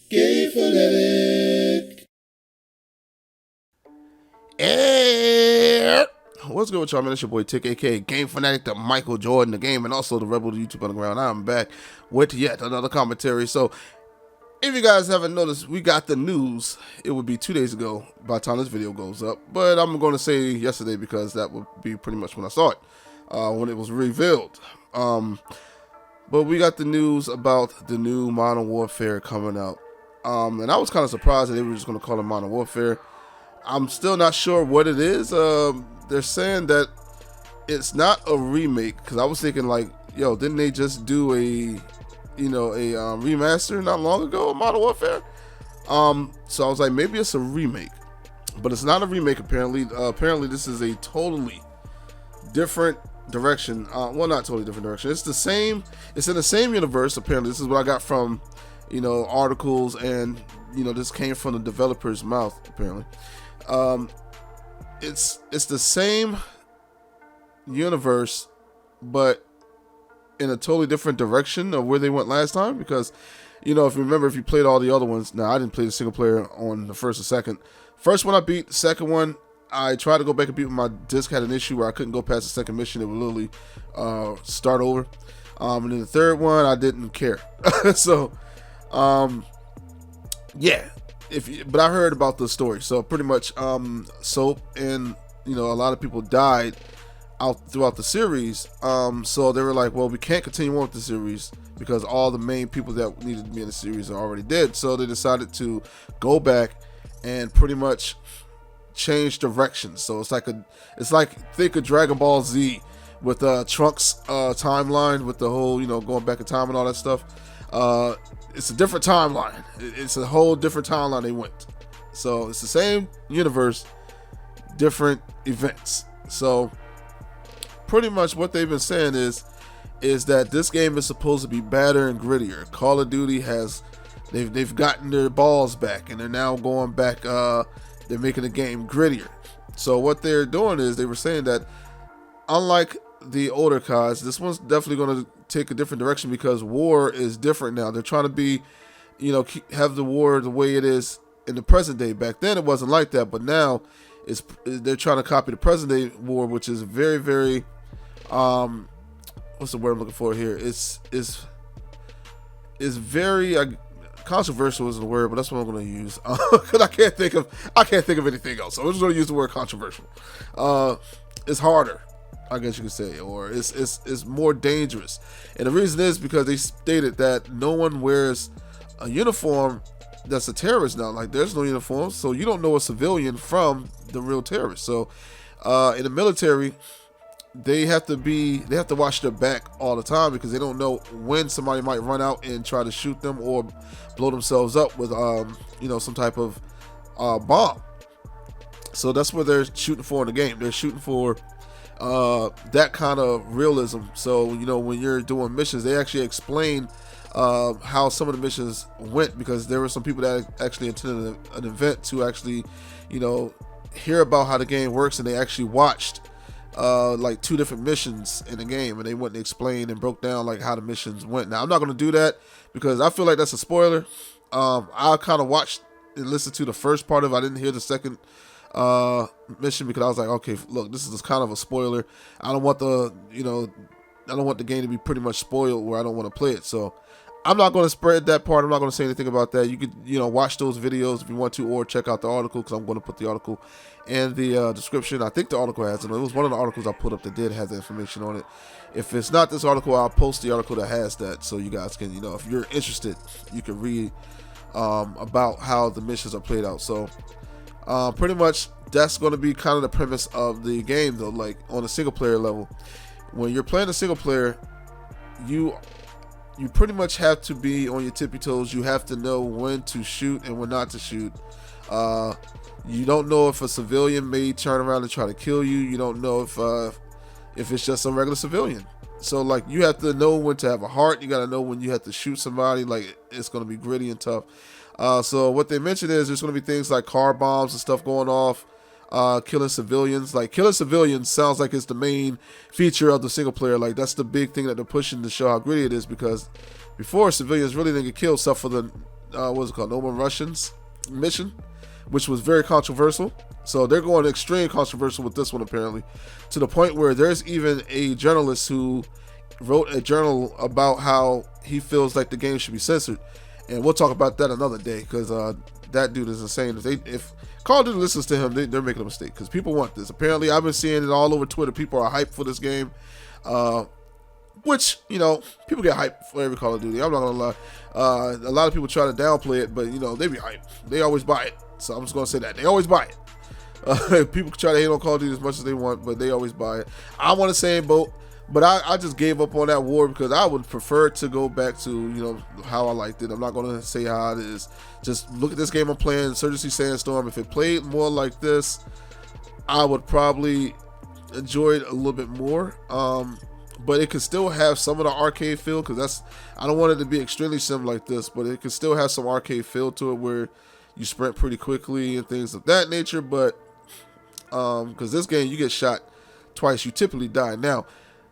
Game Fanatic. Hey, what's good with y'all, man? It's your boy Tick, aka Game Fanatic, the Michael Jordan, the game, and also the Rebel YouTube Underground. I'm back with yet another commentary. So, if you guys haven't noticed, we got the news. It would be 2 days ago by the time this video goes up, but I'm going to say yesterday because that would be pretty much when I saw it, when it was revealed. But we got the news about the new Modern Warfare coming out, and I was kind of surprised that they were just going to call it Modern Warfare. I'm still not sure what it is. They're saying that it's not a remake, because I was thinking like, yo, didn't they just do a remaster not long ago of Modern Warfare? So I was like, maybe it's a remake, but it's not a remake. Apparently this is a totally different direction. Well, not totally different direction. It's the same. It's in the same universe. Apparently, this is what I got from, articles, and this came from the developer's mouth. Apparently, it's the same universe, but in a totally different direction of where they went last time. Because, if you remember, if you played all the other ones, now I didn't play the single player on the first or second. First one I beat. The second one, I tried to go back and beat, my disc had an issue where I couldn't go past the second mission. It would literally start over. And then the third one, I didn't care. So, yeah. But I heard about the story. So pretty much, Soap and a lot of people died out throughout the series. So they were like, well, we can't continue on with the series because all the main people that needed to be in the series are already dead. So they decided to go back and pretty much change directions. So it's like think of Dragon Ball Z with Trunks timeline with the whole going back in time and all that stuff. It's a different timeline. It's a whole different timeline they went. So it's the same universe, different events. So pretty much what they've been saying is that this game is supposed to be badder and grittier. Call of Duty they've gotten their balls back, and they're now going back. They're making the game grittier. So what they're doing is they were saying that unlike the older CODs, this one's definitely going to take a different direction because war is different now. They're trying to be, have the war the way it is in the present day. Back then it wasn't like that, but now they're trying to copy the present day war, which is very, very, what's the word I'm looking for here? It's very controversial is the word, but that's what I'm going to use because I can't think of anything else. So I'm just going to use the word controversial. It's harder, I guess you could say, or it's more dangerous. And the reason is because they stated that no one wears a uniform that's a terrorist now. Like, there's no uniform, so you don't know a civilian from the real terrorist. So in the military, they have to watch their back all the time because they don't know when somebody might run out and try to shoot them or blow themselves up with some type of bomb. So that's what they're shooting for in the game. They're shooting for that kind of realism. So when you're doing missions, they actually explain how some of the missions went, because there were some people that actually attended an event to actually hear about how the game works, and they actually watched like 2 different missions in the game, and they went and explained and broke down like how the missions went. Now I'm not going to do that because I feel like that's a spoiler. I kind of watched and listened to the first part of it. I didn't hear the second mission because I was like, okay, look, this is kind of a spoiler. I don't want the game to be pretty much spoiled where I don't want to play it. So I'm not going to spread that part. I'm not going to say anything about that. You could watch those videos if you want to, or check out the article, because I'm going to put the article in the description. I think the article has it. It was one of the articles I put up that did have the information on it. If it's not this article, I'll post the article that has that, so you guys can, if you're interested, you can read about how the missions are played out. So pretty much that's going to be kind of the premise of the game, though. Like on a single player level, when you're playing a single player, you pretty much have to be on your tippy toes. You have to know when to shoot and when not to shoot. You don't know if a civilian may turn around and try to kill you. You don't know if it's just a regular civilian. So like, you have to know when to have a heart. You got to know when you have to shoot somebody. Like, it's going to be gritty and tough. So what they mentioned is there's going to be things like car bombs and stuff going off, killing civilians. Like, killing civilians sounds like it's the main feature of the single player. Like, that's the big thing that they're pushing to show how gritty it is, because before, civilians really didn't get killed except for the what's it called, No More Russians mission, which was very controversial. So they're going extreme controversial with this one, apparently, to the point where there's even a journalist who wrote a journal about how he feels like the game should be censored. And we'll talk about that another day, because that dude is insane. If Call of Duty listens to him, they're making a mistake, because people want this. Apparently, I've been seeing it all over Twitter. People are hyped for this game, which, people get hyped for every Call of Duty. I'm not going to lie. A lot of people try to downplay it, but, they be hyped. They always buy it. So I'm just going to say that. They always buy it. People try to hate on Call of Duty as much as they want, but they always buy it. I'm on the same boat, but I just gave up on that war, because I would prefer to go back to, how I liked it. I'm not going to say how it is. Just look at this game I'm playing, Insurgency Sandstorm. If it played more like this, I would probably enjoy it a little bit more. But it could still have some of the arcade feel, because I don't want it to be extremely sim like this, but it could still have some arcade feel to it where you sprint pretty quickly and things of that nature. But because this game, you get shot twice, you typically die. Now,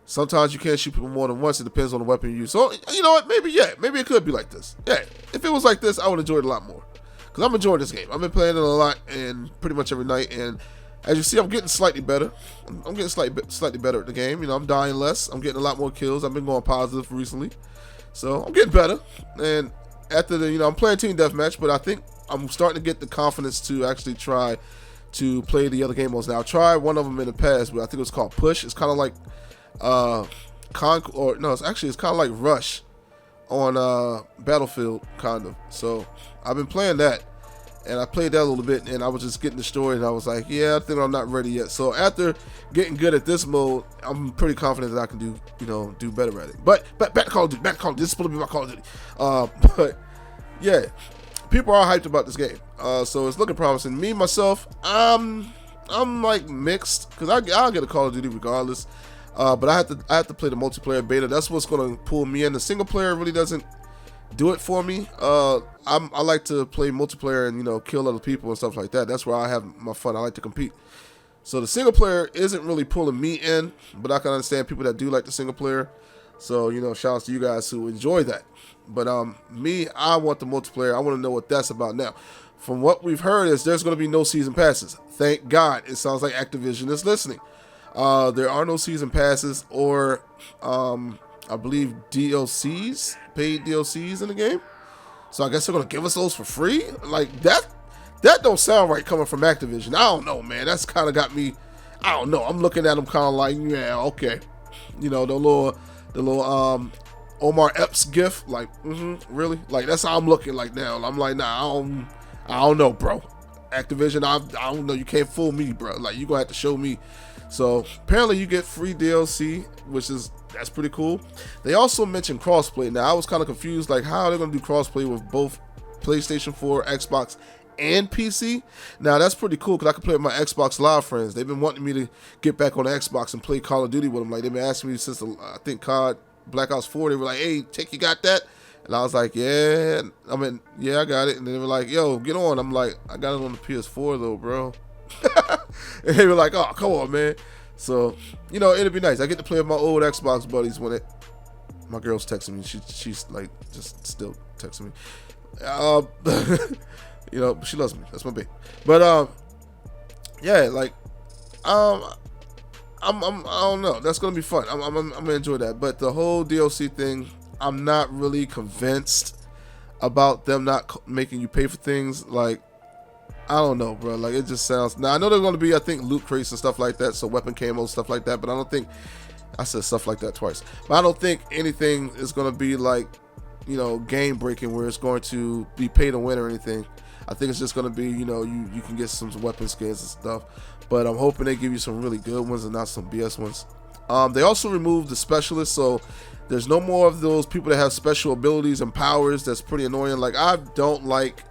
sometimes you can't shoot people more than once. It depends on the weapon you use. So, you know what? Maybe it could be like this. Yeah, if it was like this, I would enjoy it a lot more, because I'm enjoying this game. I've been playing it a lot and pretty much every night. And as you see, I'm getting slightly better. I'm getting slightly better at the game. I'm dying less. I'm getting a lot more kills. I've been going positive recently, so I'm getting better. And after I'm playing team deathmatch, but I think I'm starting to get the confidence to actually try to play the other game modes. Now, I tried one of them in the past, but I think it was called Push. It's kind of like it's kind of like Rush on Battlefield, kind of. So I've been playing that, and I played that a little bit, and I was just getting destroyed, and I was like, yeah, I think I'm not ready yet. So after getting good at this mode, I'm pretty confident that I can do better at it. But back to Call of Duty. This is supposed to be my Call of Duty. But yeah, people are hyped about this game. So it's looking promising. Me, myself, I'm like mixed, because I'll get a Call of Duty regardless. But I have to play the multiplayer beta. That's what's going to pull me in. The single player really doesn't do it for me. I like to play multiplayer and kill other people and stuff like that. That's where I have my fun. I like to compete. So the single player isn't really pulling me in, but I can understand people that do like the single player. So shout outs to you guys who enjoy that. But me, I want the multiplayer. I want to know what that's about. Now, from what we've heard, is there's going to be no season passes. Thank God. It sounds like Activision is listening. There are no season passes or I believe DLCs, paid DLCs in the game. So I guess they're gonna give us those for free. Like that don't sound right coming from Activision. I don't know, man. That's kind of got me. I don't know. I'm looking at them kind of like, yeah, okay. The little Omar Epps gif. Like, really? Like that's how I'm looking like now. I'm like, nah, I don't know, bro. Activision, I don't know. You can't fool me, bro. Like you gonna have to show me. So apparently you get free DLC, that's pretty cool. They also mentioned crossplay. Now I was kind of confused, like how are they gonna do crossplay with both PlayStation 4, Xbox, and PC? Now that's pretty cool, because I can play with my Xbox Live friends. They've been wanting me to get back on the Xbox and play Call of Duty with them. Like they've been asking me since I think COD Black Ops 4. They were like, "Hey, Tech, you got that?" And I was like, "Yeah." Yeah, I got it. And they were like, "Yo, get on." I'm like, "I got it on the PS4 though, bro." And they were like, "Oh, come on, man." So it'll be nice. I get to play with my old Xbox buddies when my girl's texting me. She's like just still texting me. She loves me. That's my babe. But yeah, like I don't know. That's gonna be fun. I'm gonna enjoy that. But the whole DLC thing, I'm not really convinced about them not making you pay for things. Like, I don't know, bro. Like, it just sounds. Now I know there's gonna be, I think, loot crates and stuff like that, so weapon camos, stuff like that. But I don't think I said stuff like that twice. But I don't think anything is gonna be like, game breaking where it's going to be pay to win or anything. I think it's just gonna be, you can get some weapon skins and stuff. But I'm hoping they give you some really good ones and not some BS ones. They also removed the specialists, so there's no more of those people that have special abilities and powers. That's pretty annoying. Like, I don't like,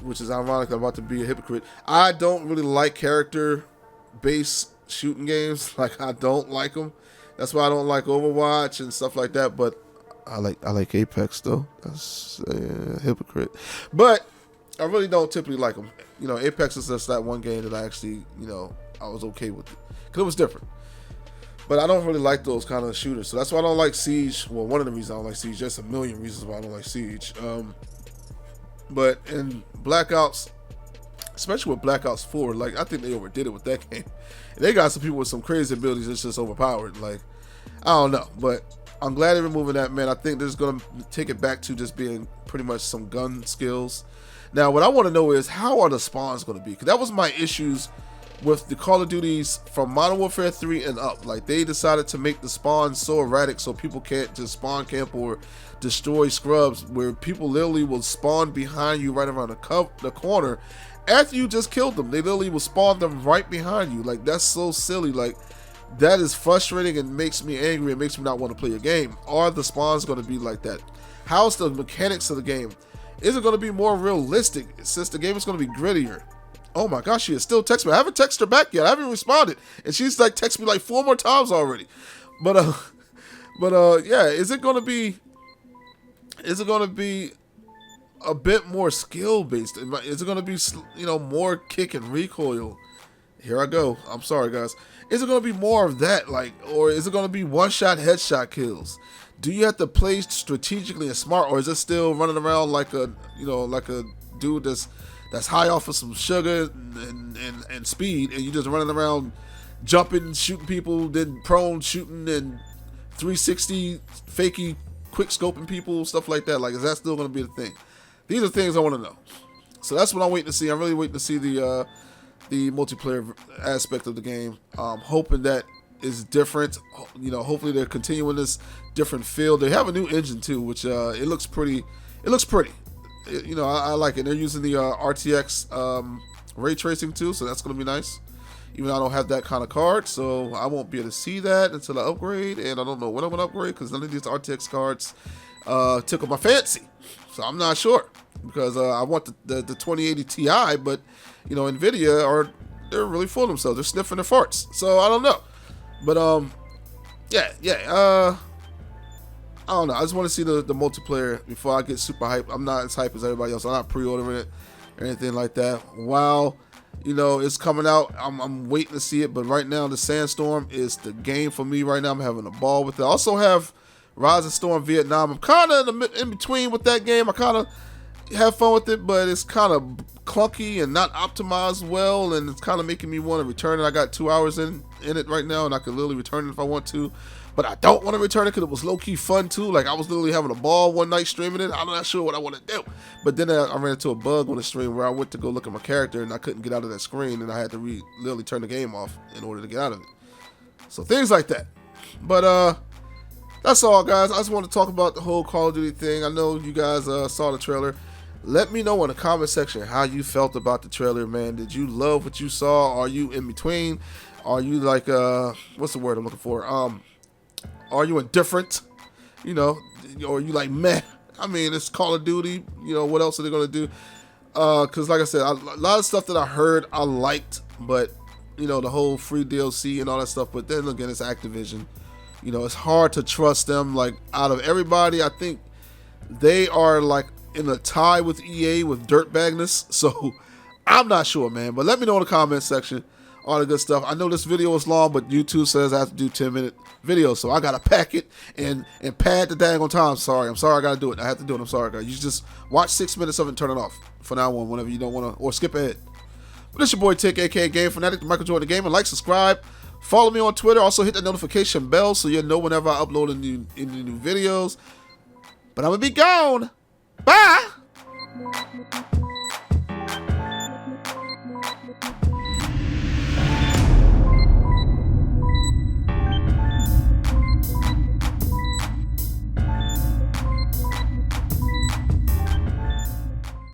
which is ironic, I'm about to be a hypocrite. I don't really like character-based shooting games. Like, I don't like them. That's why I don't like Overwatch and stuff like that. But I like Apex though. That's a hypocrite. But I really don't typically like them. Apex is just that one game that I actually, I was okay with it, because it was different. But I don't really like those kind of shooters. So that's why I don't like Siege. Well, one of the reasons I don't like Siege. There's a million reasons why I don't like Siege. But in Black Ops, especially with Black Ops 4, like, I think they overdid it with that game. They got some people with some crazy abilities that's just overpowered. Like, I don't know, but I'm glad they're removing that, man. I think they're just gonna take it back to just being pretty much some gun skills. Now, what I want to know is, how are the spawns going to be? Because that was my issues with the Call of Duties from Modern Warfare 3 and up. Like, they decided to make the spawns so erratic so people can't just spawn camp or destroy scrubs, where people literally will spawn behind you right around the corner after you just killed them. They literally will spawn them right behind you. Like, that's so silly. Like, that is frustrating and makes me angry and makes me not want to play a game. Are the spawns going to be like that? How's the mechanics of the game? Is it going to be more realistic since the game is going to be grittier? Oh my gosh, she is still texting me. I haven't texted her back yet. I haven't responded, and she's like texted me like 4 more times already. But yeah, is it going to be a bit more skill based? Is it going to be, you know, more kick and recoil? Here I go. I'm sorry, guys. Is it going to be more of that, like, or is it going to be one-shot headshot kills? Do you have to play strategically and smart, or is it still running around like a, you know, like a dude that's high off of some sugar and speed, and you just running around jumping, shooting people, then prone shooting and 360 fakey quick scoping people, stuff like that? Like, is that still going to be the thing? These are things I want to know. So that's what I'm waiting to see. I'm really waiting to see the multiplayer aspect of the game. Hoping that is different. You know, hopefully they're continuing this different feel. They have a new engine too, which it looks pretty. You know, I like it. They're using the RTX ray tracing too, so that's going to be nice. Even though I don't have that kind of card, so I won't be able to see that until I upgrade, and I don't know when I'm going to upgrade because none of these RTX cards tickle my fancy. So I'm not sure, because I want the 2080 Ti, but you know, Nvidia they're really fooling themselves. They're sniffing their farts. So I don't know, but I don't know. I just want to see the multiplayer before I get super hyped. I'm not as hyped as everybody else. I'm not pre-ordering it or anything like that. Wow, you know, it's coming out. I'm waiting to see it, but right now the Sandstorm is the game for me right now. I'm having a ball with it. I also have Rise of Storm Vietnam. I'm kind of in between with that game. I kind of have fun with it, but it's kind of clunky and not optimized well, and it's kind of making me want to return it. I got 2 hours in it right now, and I could literally return it if I want to, but I don't want to return it because it was low-key fun too. Like, I was literally having a ball one night streaming it. I'm not sure what I want to do, but then I ran into a bug on the stream where I went to go look at my character and I couldn't get out of that screen, and I had to literally turn the game off in order to get out of it. So things like that. But that's all, guys. I just want to talk about the whole Call of Duty thing. I know you guys saw the trailer. Let me know in the comment section how you felt about the trailer, man. Did you love what you saw? Are you in between? Are you like, what's the word I'm looking for? Are you indifferent? You know, or are you like, meh? I mean, it's Call of Duty. You know, what else are they going to do? Because like I said, a lot of stuff that I heard I liked, but, you know, the whole free DLC and all that stuff. But then again, it's Activision. You know, it's hard to trust them. Like, out of everybody, I think they are like in a tie with EA with dirtbagness. So I'm not sure, man. But let me know in the comment section all the good stuff. I know this video is long, but YouTube says I have to do 10-minute videos, so I gotta pack it and pad the dang on time. I'm sorry I gotta do it. I have to do it. I'm sorry, guys. You just watch 6 minutes of it and turn it off for now on whenever you don't want to, or skip ahead. But it's your boy Tick, aka Game Fanatic, the Michael Jordan Game, and like, subscribe, follow me on Twitter. Also hit the notification bell so you'll know whenever I upload any new videos. But I'm gonna be gone. Bye.